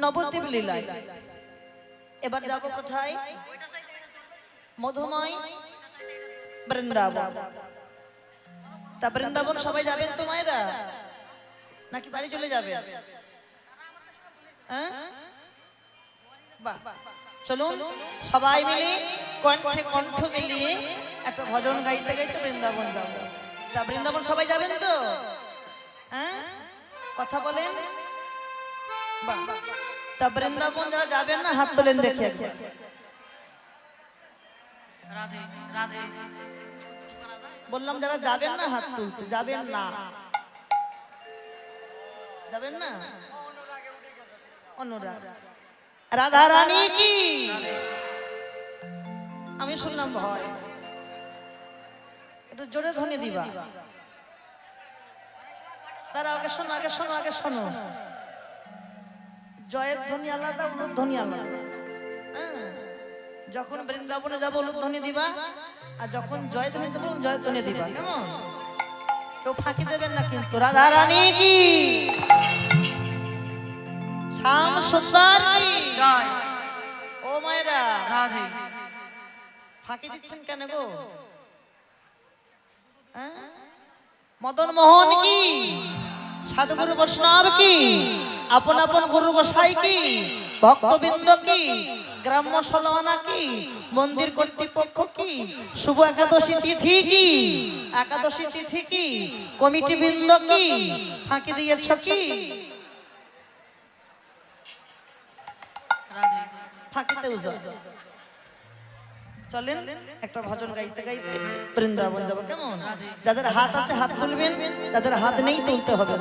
নবদ্বীপ লীলায়। এবার যাব কোথায়? মধুময় বৃন্দাবন। তা বৃন্দাবন সবাই যাবেন তো মায়েরা, নাকি বাড়ি চলে যাবে? চলুন সবাই মিলে কণ্ঠে কণ্ঠ মিলিয়ে একটা ভজন গাইতে গাইতে বৃন্দাবন যাব। তা বৃন্দাবন সবাই যাবেন তো? কথা বলেন। তা বৃন্দাবন যারা যাবেন না হাত তোলেন দেখে একবার। বললাম যারা যাবেন না হাত তুলতে। যাবেন না, যাবেন না। অনুরাগ রাধা রানী কি? আমি শুনলাম ভয়, একটু জোরে ধ্বনি দিবা। তারা আগে শোনো, আগে শোনো, আগে শোনো। জয়ের ধ্বনি আলাদা, উলুধ্বনি আলাদা। যখন বৃন্দাবনে যাবো উলুধ্বনি দিবা, আর যখন জয় ধ্বনি দেবো জয় ধ্বনি দিবা। কেমন? কেউ ফাঁকি দেবেন না কিন্তু। রাধা রানী কি? শ্যাম সুন্দর কি? ও মায়েরা ফাঁকি দিচ্ছেন কেন গো? মদন মোহন কি? সাধুগুরু বৈষ্ণব কি? আপন আপন গুরু গোসাই কি? ভক্তবৃন্দ কি? গ্রাম্য সলমানা কি? মন্দির কর্তৃপক্ষ কি? শুভ একাদশী তিথি কি? একাদশী তিথি কি? কমিটি বৃন্দ কি? ফাঁকি দিয়েছ কি? ফাঁকিতে চলেন একটা ভজন গাইতে গাইতে বৃন্দাবন যাব। কেমন? যাদের হাত আছে হাত তুলবেন, যাদের হাত নেই তুলতে হবে।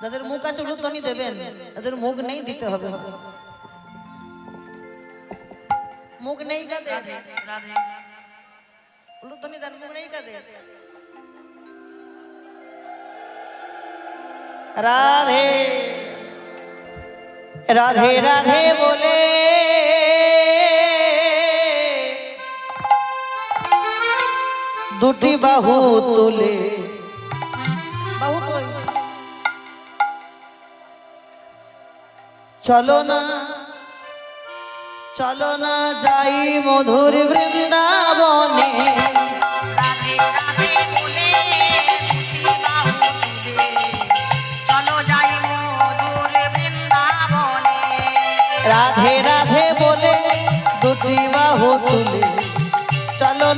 যাদের মুখ আছে উলুধ্বনি দেবেন, যাদের মুখ নেই দিতে হবে। মুখ নেই কাদের উলুধ্বনি দেন, মুখ নেই কাদের। রাধে রাধে রাধে বলে দুটি বাহু তুলে, বাহু কই? চলো না চলো না যাই মধুর বৃন্দাবনে। রাধে রাধে বলে দুটি বাহু তুলে চলো যাই মধুর বৃন্দাবনে। রাধে রাধে বলে দুটি বাহু তুলে চলো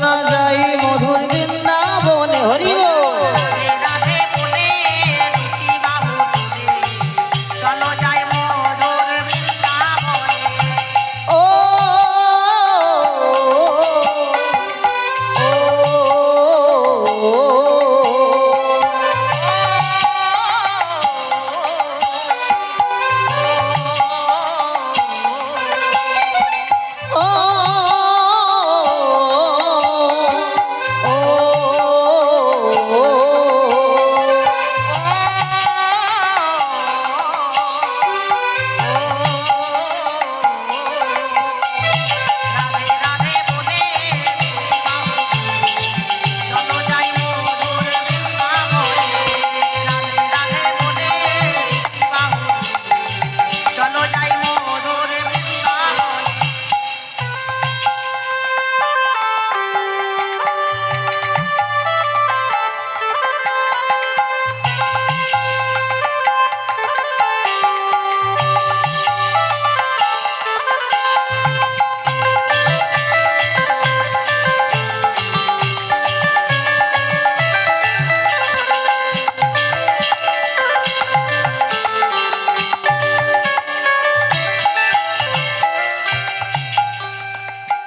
না যাই মধুর বৃন্দাবনে। হরি বল। রাধে রাধে বলে দুটি বাহু তুলে চলো যাই মধুর বৃন্দাবনে। ও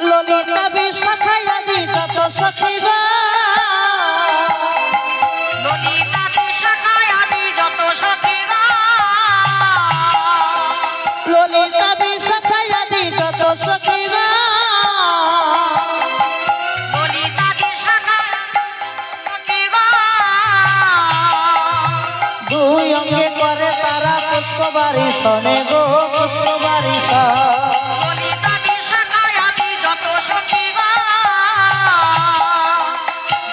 ললিতা বিশাখায় আদি যত সখীরা, ললিতা বিশাখায় আদি যত সখীরা, ললিতা বিশাখায় আদি যত সখীরা, ললিতা বিশাখায় সখীরা, দুই অঙ্গে করে তারা পুষ্প বারিশনে গো, পুষ্প বারিশন। ললিতা বিশাখায় আদি যত সখীরা,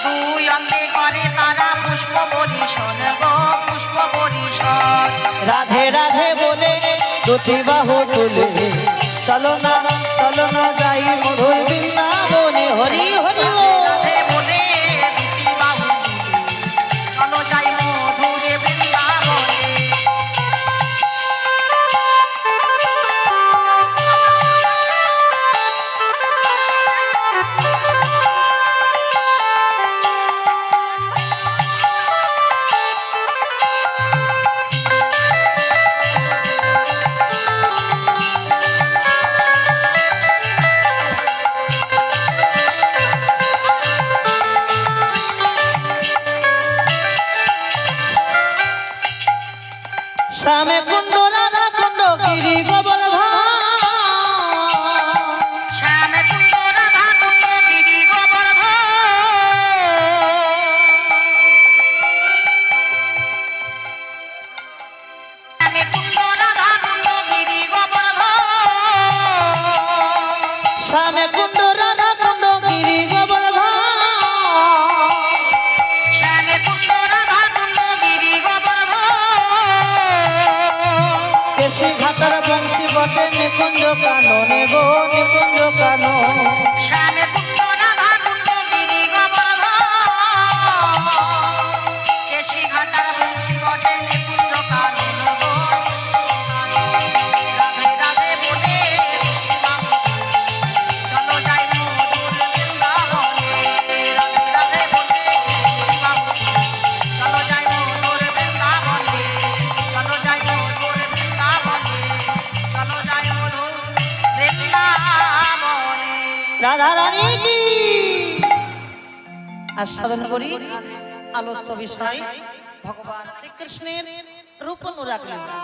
দুই অঙ্গে করে তারা পুষ্প বরিশন গো, পুষ্প বরিশন। রাধে রাধে বলে দুটি বাহু তুলে চলো না যাই মধুর বৃন্দাবনে হরি হরি বল। রাধে বলে দুটি বাহু তুলে চলো যাই মধুর বৃন্দাবনে। শ্যামে কুণ্ড রাধা কুণ্ড গিরি গোবর্ধন শ্যামে কুণ্ড রাধা কুণ্ড গিরি গোবর্ধন। শ্যামে কুণ্ড রাধা কুণ্ড গিরি গোবর্ধন। শ্যামে কুণ্ড রাধা কুণ্ড গিরি গোবর্ধন শ্যামে কুণ্ড রাধা কুণ্ড গিরি গোবর্ধন। কেশি ঘাটার বংশী বটে নিকুঞ্জ কাননে গো নিকুঞ্জ কানন শ্যামে কুণ্ড রাধা কুণ্ড গিরি গোবর্ধন। কেশি ঘাটার বংশী বটে নিকুঞ্জ কানন গো। রাধে রাধে বলে চলো যাই মধুর বৃন্দাবনে। রাধে রাধে বলে চলো যাই মধুর বৃন্দাবনে। চলো যাই মধুর বৃন্দাবনে। চলো যাই মধুর বৃন্দাবনে। রাধা রানী কি আস্বাদন করি আলোচ্য বিষয় ভগবান শ্রীকৃষ্ণের রূপ অনুরাগ লীলা।